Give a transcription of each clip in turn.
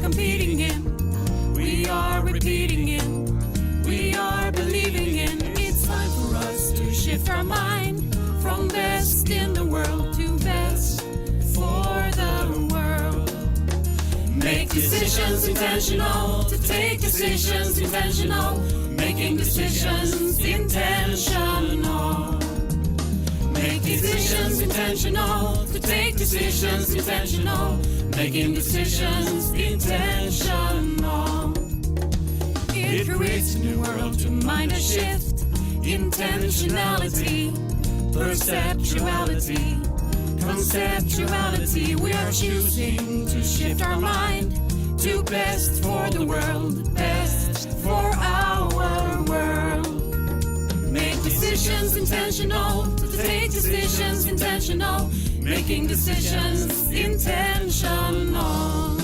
competing in. We are repeating in. We are believing in. It's time for us to shift our mind from best in the world to best for the world. Make decisions intentional, to take decisions intentional, making decisions intentional. Make decisions intentional, to take decisions intentional, making decisions intentional. It creates a new world to mind a shift, intentionality, perceptuality, conceptuality. We are choosing to shift our mind to best for the world, best for our world. Make decisions intentional, to take decisions intentional, making decisions intentional.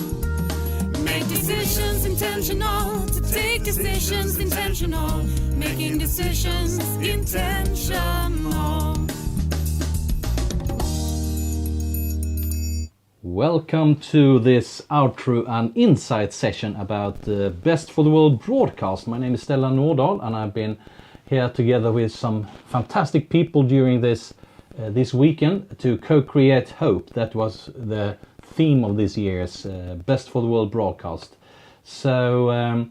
Make decisions intentional, to take decisions intentional, making decisions intentional. Welcome to this outro and insight session about the Best for the World broadcast. My name is Stellan Nordahl and I've been here together with some fantastic people during this weekend to co-create hope. That was the theme of this year's Best for the World broadcast. So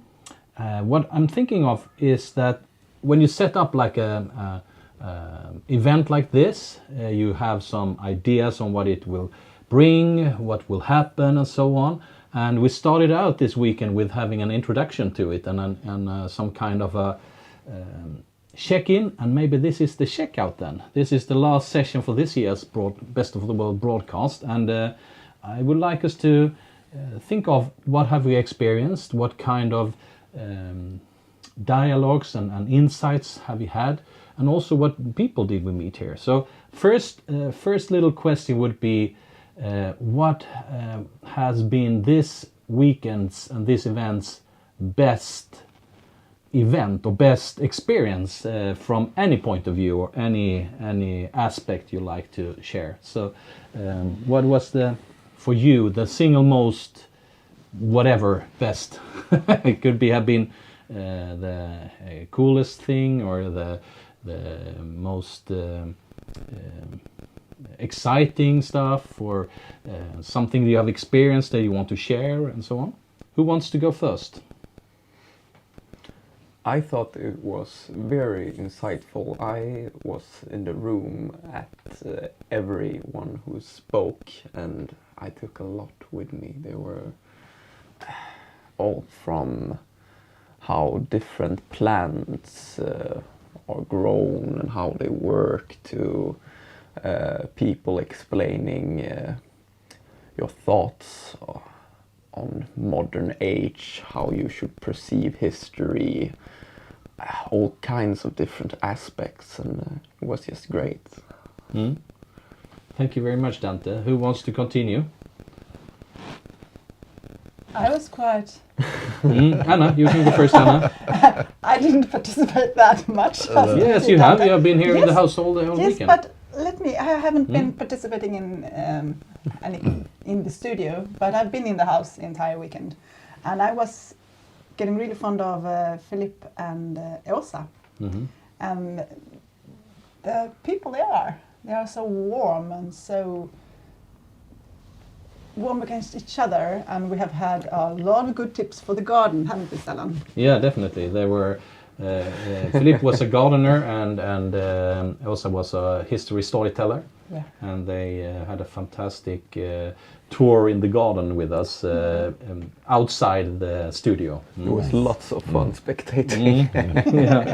what I'm thinking of is that when you set up like a event like this, you have some ideas on what it will bring, what will happen, and so on. And we started out this weekend with having an introduction to it and some kind of a check-in, and maybe this is the checkout then. This is the last session for this year's Best of the World broadcast, and I would like us to think of what have we experienced, what kind of dialogues and insights have we had, and also what people did we meet here. So first little question would be, what has been this weekend's and this event's best event or best experience from any point of view or any aspect you like to share? So what was for you the single most whatever best? It could have been the coolest thing or the most exciting stuff, or something you have experienced that you want to share, and so on. Who wants to go first? I thought it was very insightful. I was in the room at everyone who spoke, and I took a lot with me. They were all from how different plants are grown and how they work, to people explaining your thoughts on modern age, how you should perceive history, all kinds of different aspects, and it was just great. Thank you very much, Dante. Who wants to continue? I was quite... Anna, you can go first, Anna. I didn't participate that much. Yes, you have. You have been here in the house all weekend. Yes, but I haven't been participating in the studio, but I've been in the house the entire weekend. And I was getting really fond of Philip and Åsa. And the people they are so warm and so warm against each other, and we have had a lot of good tips for the garden, haven't we, Stellan? Yeah, definitely. There were Philip was a gardener, and Åsa was a history storyteller. Yeah. And they had a fantastic tour in the garden with us outside the studio. It was lots of fun spectating.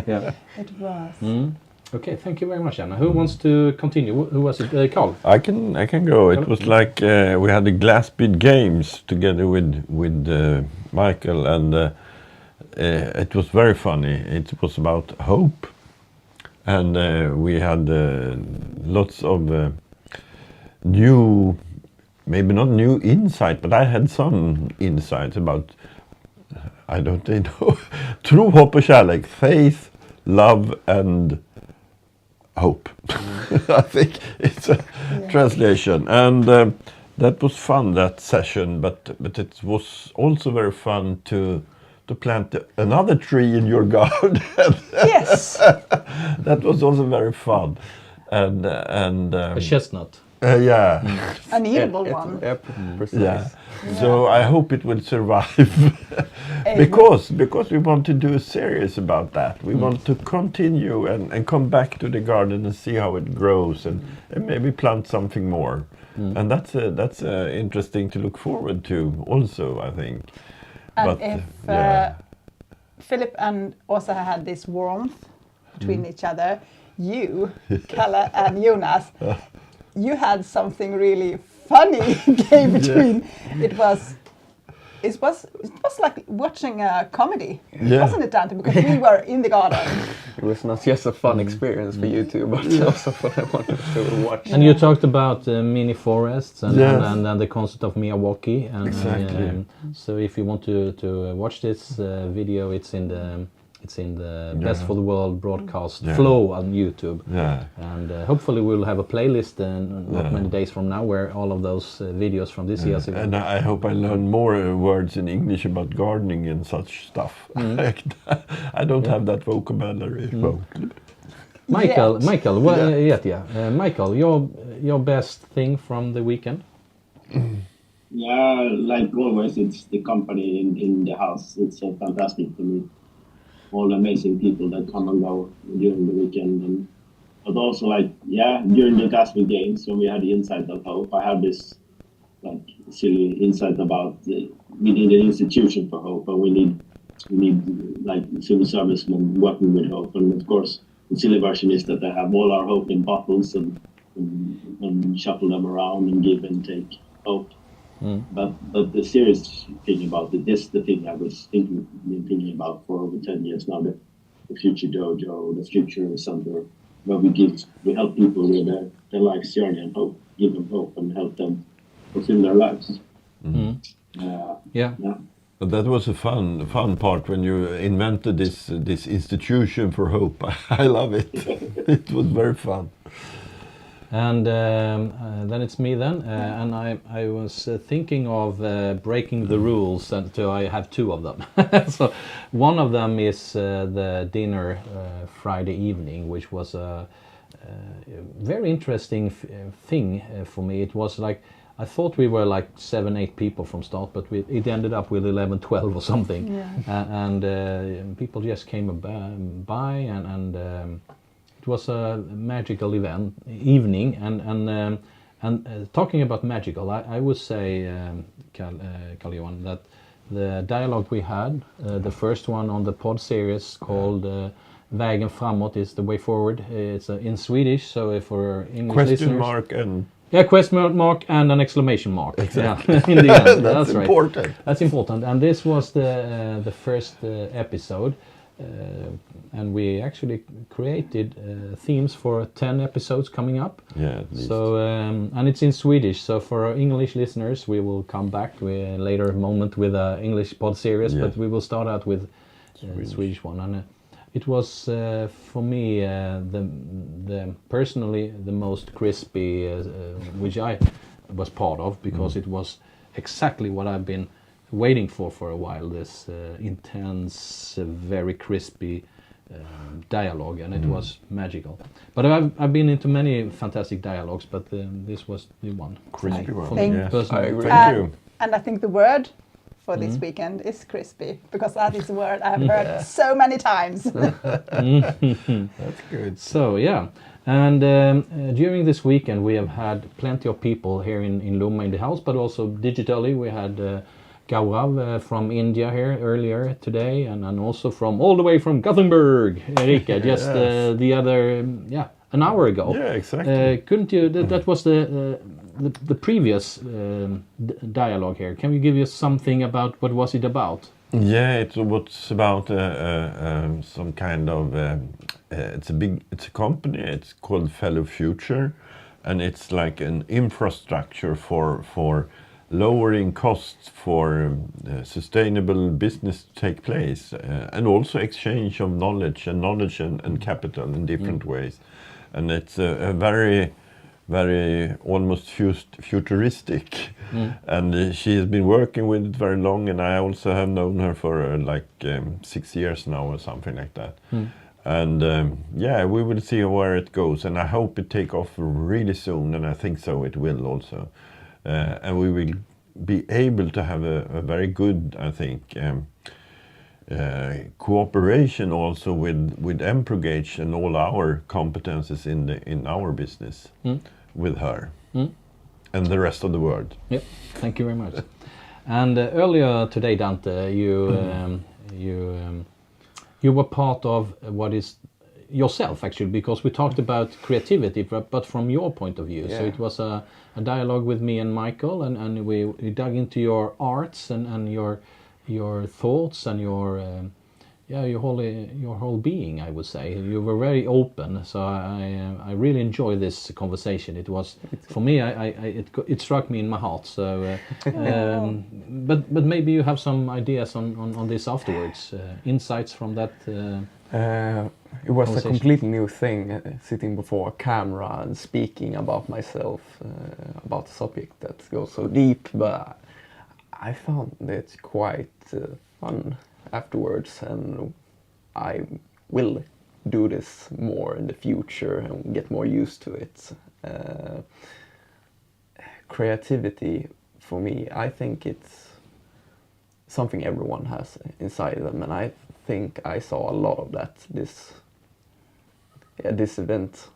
Yeah. It was. Okay, thank you very much, Anna. Who wants to continue? Who was it? Carl? I can go. It was like we had the glass bead games together with Michael, and it was very funny. It was about hope, and we had lots of new, maybe not new insight, but I had some insights about, I don't know, tro, hopp och kärlek, faith, love, and hope. I think it's a translation. And That was fun, that session, but it was also very fun to plant another tree in your garden. Yes. That was also very fun, and A chestnut. yeah, An edible one. Precise. yeah. So I hope it will survive because we want to do a series about that. We want to continue and come back to the garden and see how it grows and maybe plant something more. And that's interesting to look forward to also, I think. And But, if yeah. Philip and Åsa had this warmth between each other, you, Kalle and Jonas, you had something really funny game between. It was like watching a comedy, Yeah. wasn't it, Dante? Because we were in the garden. It was not just a fun experience for you two, but also what I wanted to watch. And you talked about mini forests and, Yes. and the concept of Miyawaki. And, Exactly. so if you want to watch this video, it's in the Best for the World broadcast Yeah. flow on YouTube. Yeah. And hopefully we'll have a playlist not Yeah. many days from now where all of those videos from this year's event. And I hope I learn more words in English about gardening and such stuff. I don't have that vocabulary. Michael, Yet. Michael, Michael, your best thing from the weekend? Yeah, like always, it's the company in the house. It's so fantastic to meet all the amazing people that come and go during the weekend. But also, during the Gasby games, when we had the Insight of Hope, I had this silly insight about we need an institution for hope, and we need civil servicemen working with hope. And of course, the silly version is that they have all our hope in bottles and shuffle them around and give and take hope. But the serious thing about it, this is the thing I was thinking about for over 10 years now, the Future Dojo, the Future Center, where we help people with their life's journey and hope, give them hope and help them fulfill their lives. Yeah. But that was a fun part when you invented this institution for hope. I love it. It was very fun. And then it's me then, and I was thinking of breaking the rules, and so I have two of them. So one of them is the dinner Friday evening, which was a very interesting thing for me. It was like, I thought we were like 7-8 people from start, but it ended up with 11-12 or something. Yeah. And people just came by and it was a magical evening, and talking about magical, I would say, Carl-Johan, that the dialogue we had, the first one on the pod series called Vägen framåt is the way forward. It's in Swedish, so for English Question listeners, mark and question mark and an exclamation mark. Exactly. Yeah, in the end. that's right. important. That's important, and this was the first episode. And we actually created themes for 10 episodes coming up. Yeah, at least. So and it's in Swedish. So for our English listeners, we will come back with a later moment with an English pod series. Yeah. But we will start out with the Swedish one. And it was for me the personally the most crispy, which I was part of, because it was exactly what I've been waiting for a while, this intense, very crispy dialogue, and it was magical. But I've been into many fantastic dialogues, but this was the one. Crispy one. Thank- Yes, personally. I agree. And- Thank you. And I think the word for this weekend is crispy, because that is a word I have heard so many times. That's good. So yeah, and during this weekend we have had plenty of people here in Lomma in the house, but also digitally. We had Gaurav from India here earlier today, and also from all the way from Gothenburg, Erika, just Yes. the other an hour ago. Yeah, exactly. Couldn't you? That was the previous dialogue here. Can you give us something about what was it about? Yeah, it was about some kind of. It's a company. It's called Fellow Future, and it's like an infrastructure for lowering costs for sustainable business to take place, and also exchange of knowledge and capital in different ways. And it's a very very almost futuristic, and she has been working with it very long. And I also have known her for 6 years now or something like that. And yeah, we will see where it goes, and I hope it take off really soon, and I think so it will also, and we will be able to have a very good, I think, cooperation also with Emprogage and all our competences in our business with her and the rest of the world. Yep, thank you very much. And earlier today, Dante, you were part of what is yourself, actually, because we talked about creativity, but from your point of view. Yeah. So it was a dialogue with me and Michael, and we dug into your arts and your thoughts and your whole being, I would say. You were very open, so I really enjoy this conversation. It was, for me, it struck me in my heart. So, but maybe you have some ideas on this afterwards, insights from that. It was a conversation. completely new thing, sitting before a camera and speaking about myself, about a subject that goes so deep, but I found it quite fun afterwards, and I will do this more in the future and get more used to it. Creativity, for me, I think it's something everyone has inside them, and I think I saw a lot of that this event.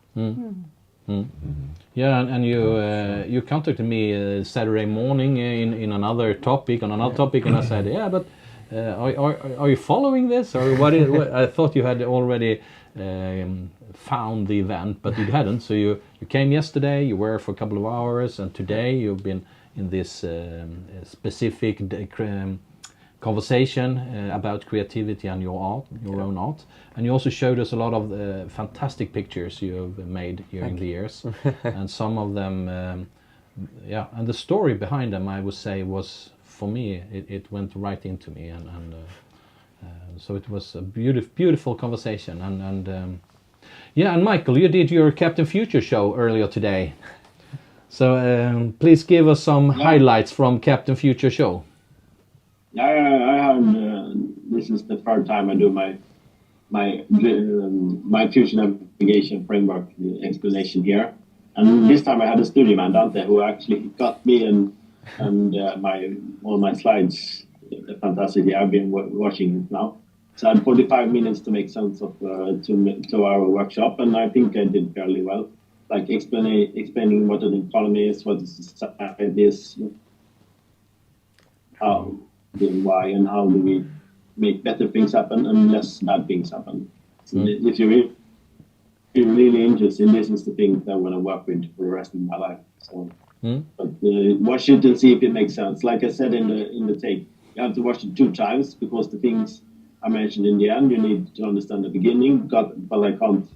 Yeah, and you contacted me Saturday morning in another topic, and I said, yeah, but are you following this, or what? I thought you had already found the event, but you hadn't. So you came yesterday, you were for a couple of hours, and today you've been in this specific conversation about creativity and your art, your own art. And you also showed us a lot of fantastic pictures you've made during the years, and some of them, and the story behind them, I would say, was, for me, it went right into me, and so it was a beautiful conversation. And Michael, you did your Captain Future show earlier today, so please give us some highlights from Captain Future show. I have. This is the third time I do my future navigation framework explanation here, and this time I had a studio man, Dante, who actually got me and all my slides fantastically. I've been watching it now, so I had 45 minutes to make sense of 2-hour workshop, and I think I did fairly well. Like explaining what an economy is, what a society is, how and why, and how do we make better things happen and less bad things happen. So if you're really interested, this is the thing that I want to work with for the rest of my life. So, but watch it and see if it makes sense. Like I said in the tape, you have to watch it 2 times, because the things I mentioned in the end, you need to understand the beginning, but I can't,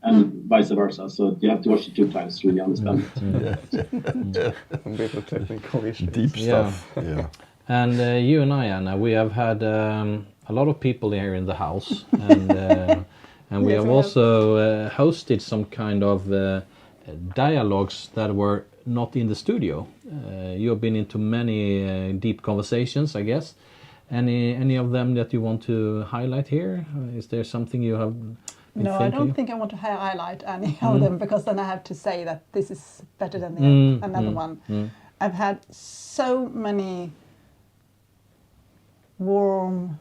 and vice versa. So you have to watch it 2 times to really understand it. A bit of technical issues. Deep stuff. Yeah. And you and I, Anna, we have had a lot of people here in the house, and we Yes, have we have. also hosted some kind of dialogues that were not in the studio. You have been into many deep conversations, I guess. Any of them that you want to highlight here? Is there something you have been No, I thinking? don't think I want to highlight any of them, because then I have to say that this is better than another one. I've had so many warm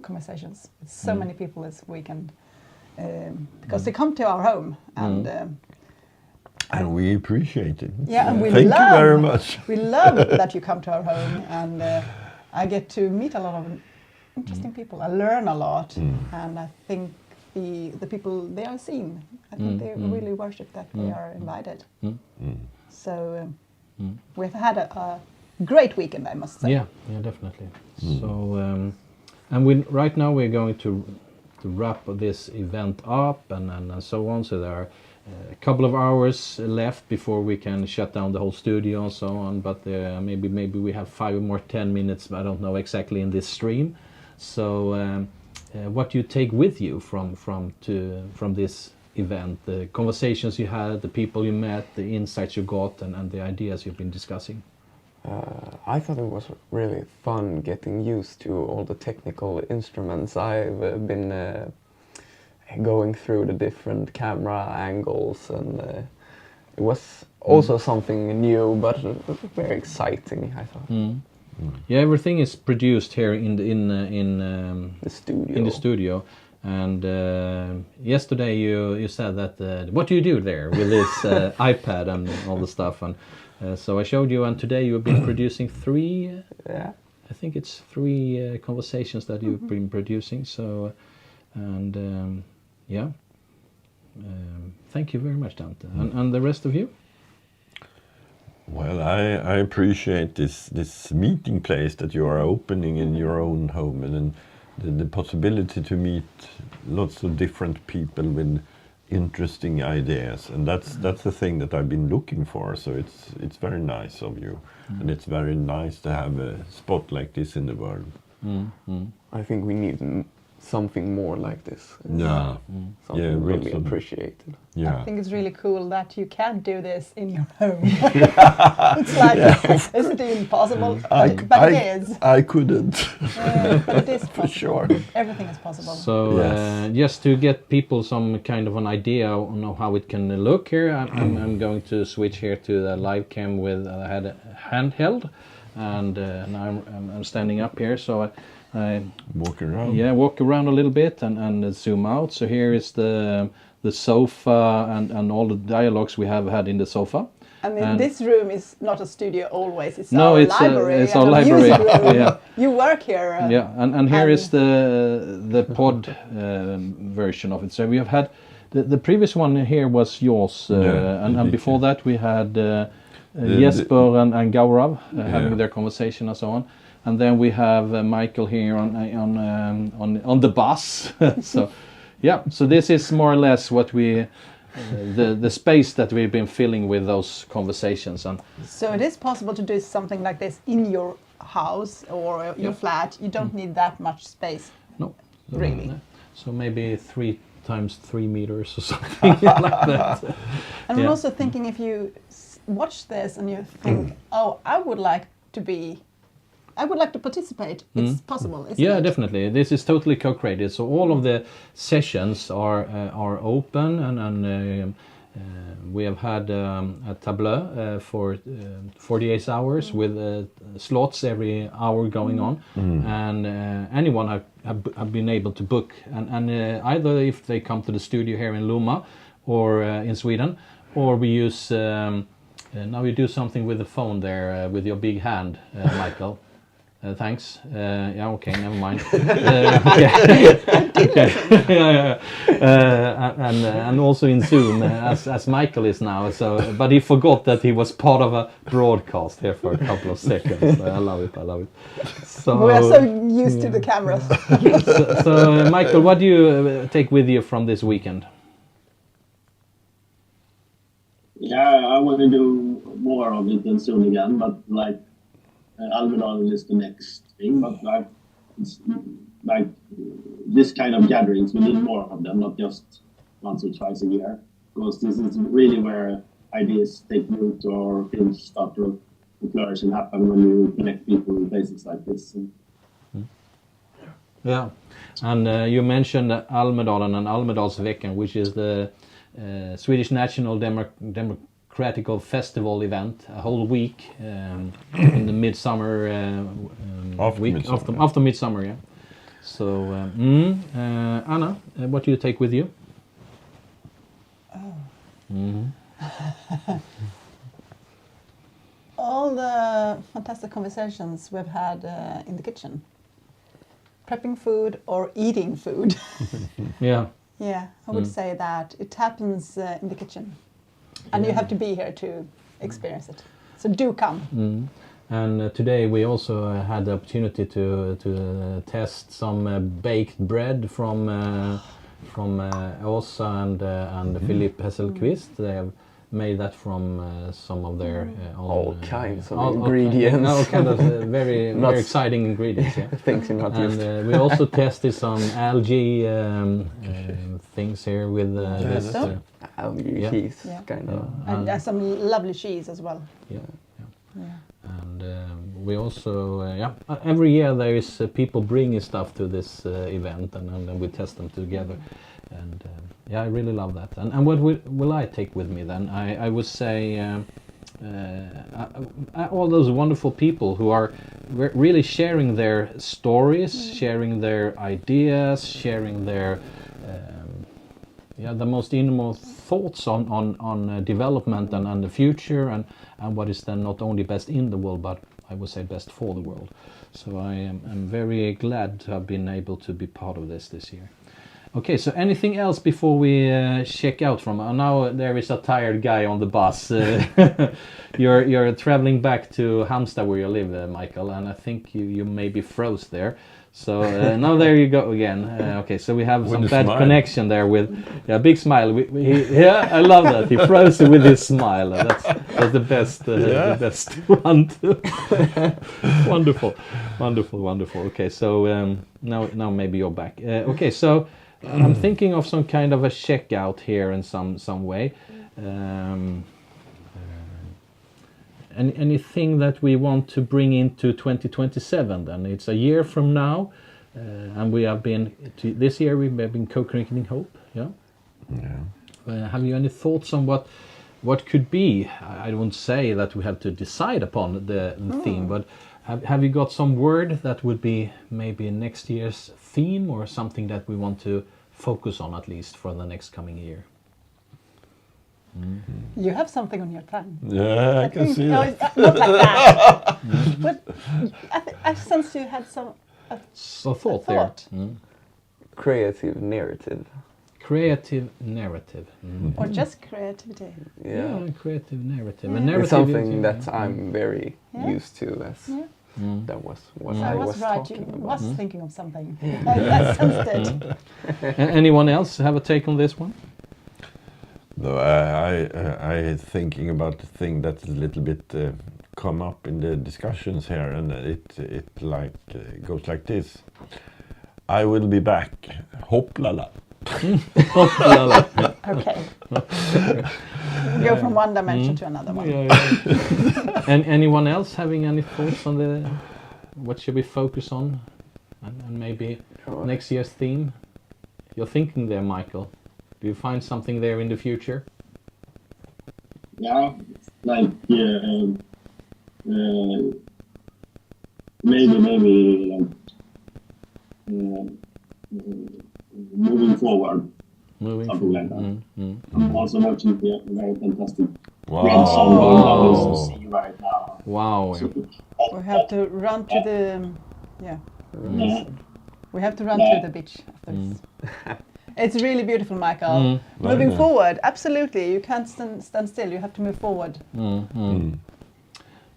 conversations with so many people this weekend, because they come to our home, and And we appreciate it. yeah, and we Thank love, you very much. we love that you come to our home, and I get to meet a lot of interesting people. I learn a lot, and I think the people they are seen, I think they really worship that they are invited. So we've had a great weekend, I must say. Yeah, definitely. So, and right now we're going to wrap this event up and so on. So there are a couple of hours left before we can shut down the whole studio and so on. But maybe we have 5 more 10 minutes. I don't know exactly in this stream. So, what do you take with you from this event? The conversations you had, the people you met, the insights you got, and the ideas you've been discussing. I thought it was really fun getting used to all the technical instruments. I've been going through the different camera angles, and it was also something new, but very exciting, I thought. Yeah, everything is produced here in The studio. in the studio. And yesterday you said that what do you do there with this iPad and all the stuff, and so I showed you, and today you've been producing three. Yeah. I think it's three conversations that you've been producing. So, and yeah, thank you very much, Dante, and the rest of you. Well, I appreciate this meeting place that you are opening in your own home, and then the possibility to meet lots of different people with interesting ideas, and that's the thing that I've been looking for. So it's very nice of you, and it's very nice to have a spot like this in the world. I think we need something more like this. Yeah, Something yeah, really lots of- appreciated. yeah. I think it's really cool that you can do this in your home. It's like, is it even possible? But it is. I couldn't. But it is possible. sure. Everything is possible. So Yes. just to get people some kind of an idea on how it can look here, I'm going to switch here to the live cam with I had a handheld, and now I'm standing up here, so I Walk around. walk around a little bit and zoom out. So here is the sofa and all the dialogues we have had in the sofa. I mean, And- this room is not a studio always. It's No, our it's library. it's and our a library. music room. Yeah. You work here. Yeah, and here and- is the pod version of it. So we have had the previous one here was yours, Yeah, and indeed, before that we had Jesper and Gaurav having Yeah. their conversation and so on, and then we have Michael here on the bus. So yeah, so this is more or less what we. The space that we've been filling with those conversations, and So it is possible to do something like this in your house or your flat. You don't need that much space. no, Really? so maybe 3 times 3 meters or something like that. And I'm Yeah. also thinking if you watch this and you think, oh, I would like to participate. It's possible, isn't Yeah, it? definitely. This is totally co-created. So all of the sessions are open, and we have had a tableau for 48 hours with slots every hour going on, and anyone have been able to book, and either if they come to the studio here in Lomma or in Sweden, or we use. Now you do something with the phone there with your big hand, Michael. Thanks. Yeah. Okay. Never mind. Okay. Okay. Yeah. And also in Zoom, as Michael is now. So, but he forgot that he was part of a broadcast here for a couple of seconds. I love it. I love it. So, We are so used to the cameras. so Michael, what do you take with you from this weekend? Yeah, I want to do more of it and soon again, but like Almedalen is the next thing. But like, it's like this kind of gatherings, we need more of them, not just once or twice a year, because this is really where ideas take root or things start to flourish and happen when you connect people in places like this. Yeah, and you mentioned Almedalen and Almedalsveckan, which is the Swedish National Democratical Festival event, a whole week in the midsummer After week midsummer. after midsummer. Yeah. So Anna, what do you take with you? All the fantastic conversations we've had in the kitchen. Prepping food or eating food. Yeah. Yeah, I would say that it happens in the kitchen. And you have to be here to experience it. So do come. And today we also had the opportunity to test some baked bread from Åsa and Philip Hesselqvist. They have made that from some of their own, All kinds of all ingredients. all kind of very Not very exciting ingredients. Yeah. Things you're not used And to. we also tested some algae things here with this. So? Algae Yeah. cheese, Yeah. kind of. And some lovely cheese as well. Yeah. Yeah. And we also, every year there is people bringing stuff to this event, and then we test them together. And I really love that. And what will I take with me then? I would say all those wonderful people who are really sharing their stories, sharing their ideas, sharing their the most innermost thoughts on development and the future and what is then not only best in the world, but I would say best for the world. So I'm very glad to have been able to be part of this year. Okay, so anything else before we check out from? Now there is a tired guy on the bus. You're traveling back to Halmstad where you live, Michael, and I think you maybe froze there. So now there you go again. Okay, so we have With some a bad smile. connection there with big smile. I love that. He froze with his smile. That's the best the best one. Wonderful. Okay, so now maybe you're back. Okay, so I'm thinking of some kind of a checkout here in some way. Anything that we want to bring into 2027 then? It's a year from now, and we have been this year we've been co-creating hope. Have you any thoughts on what could be? I won't say that we have to decide upon the theme, but have you got some word that would be maybe next year's theme, or something that we want to focus on at least for the next coming year? You have something on your tongue. Yeah, I can see No, that. it's not like that. But I sense you had some So thought a there. thought. Creative narrative. Creative narrative. Or just creativity. Yeah. Creative narrative. Yeah. A narrative It's something is- that I'm very Yeah. used to, as that was what So I I was was right. talking You about. was thinking of something. I sensed it. Anyone else have a take on this one? No, I thinking about the thing that's a little bit come up in the discussions here, and it like goes like this. I will be back. Hoplala. Okay. Go from one dimension to another one. And anyone else having any thoughts on what should we focus on, and maybe next year's theme? You're thinking there, Michael. Do you find something there in the future? Yeah, like maybe like moving forward, Moving something forward. like that. I'm also watching a very fantastic Wow. red sun going down the sea right now. Wow. We have to run to the Yeah. we have to run to the beach after this. It's really beautiful, Michael. Very Moving nice. forward, absolutely. You can't stand still. You have to move forward.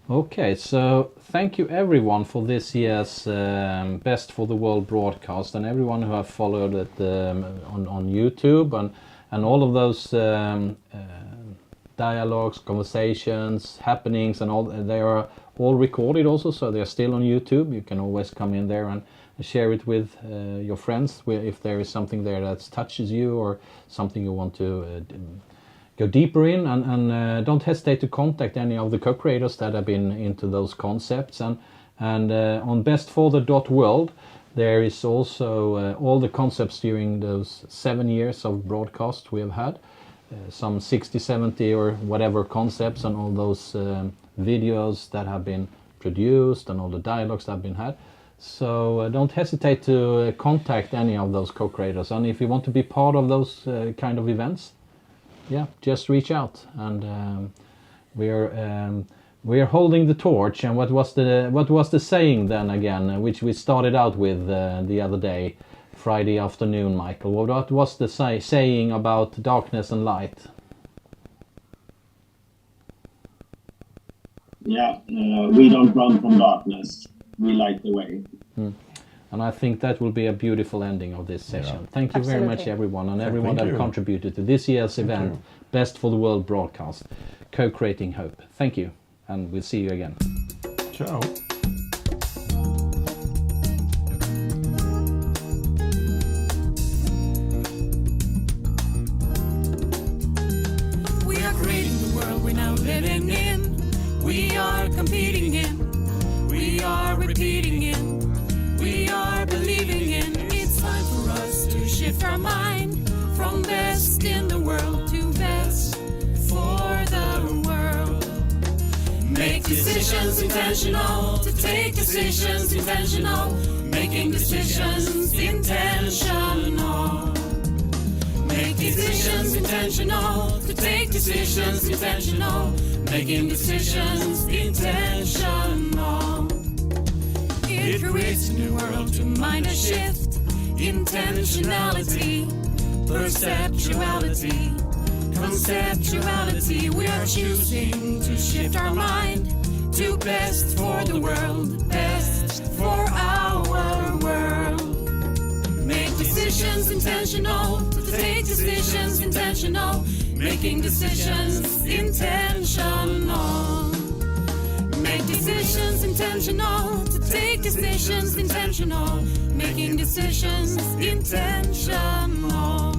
Okay, so thank you everyone for this year's Best for the World broadcast, and everyone who have followed it on YouTube, and all of those dialogues, conversations, happenings, and all. They are all recorded also, so they are still on YouTube. You can always come in there and share it with your friends if there is something there that touches you, or something you want to go deeper in, and don't hesitate to contact any of the co-creators that have been into those concepts, and on bestforthe.world there is also all the concepts during those 7 years of broadcast we have had, some 60, 70 or whatever concepts, and all those videos that have been produced, and all the dialogues that have been had. So don't hesitate to contact any of those co-creators, and if you want to be part of those kind of events, just reach out, and we are holding the torch. And what was the saying then again, which we started out with the other day, Friday afternoon, Michael? What was the saying about darkness and light? Yeah, we don't run from darkness. We light the way. And I think that will be a beautiful ending of this session. Yeah. Thank you very much, Absolutely. everyone, and Thank everyone that you. contributed to this year's event, you. Best for the World broadcast, Co-Creating Hope. Thank you, and we'll see you again. Ciao. We are creating the world we're now living in. We are competing in. We are repeating in. We are believing in. It's time for us to shift our mind from best in the world to best for the world. Make decisions intentional, to take decisions intentional, making decisions intentional. Make decisions intentional, to take decisions intentional, making decisions intentional. It creates a new world to mind a shift, intentionality, perceptuality, conceptuality. We are choosing to shift our mind to best for the world, best for our world. Make decisions intentional, to take decisions intentional, making decisions intentional. Make decisions intentional, to take decisions intentional, making decisions intentional.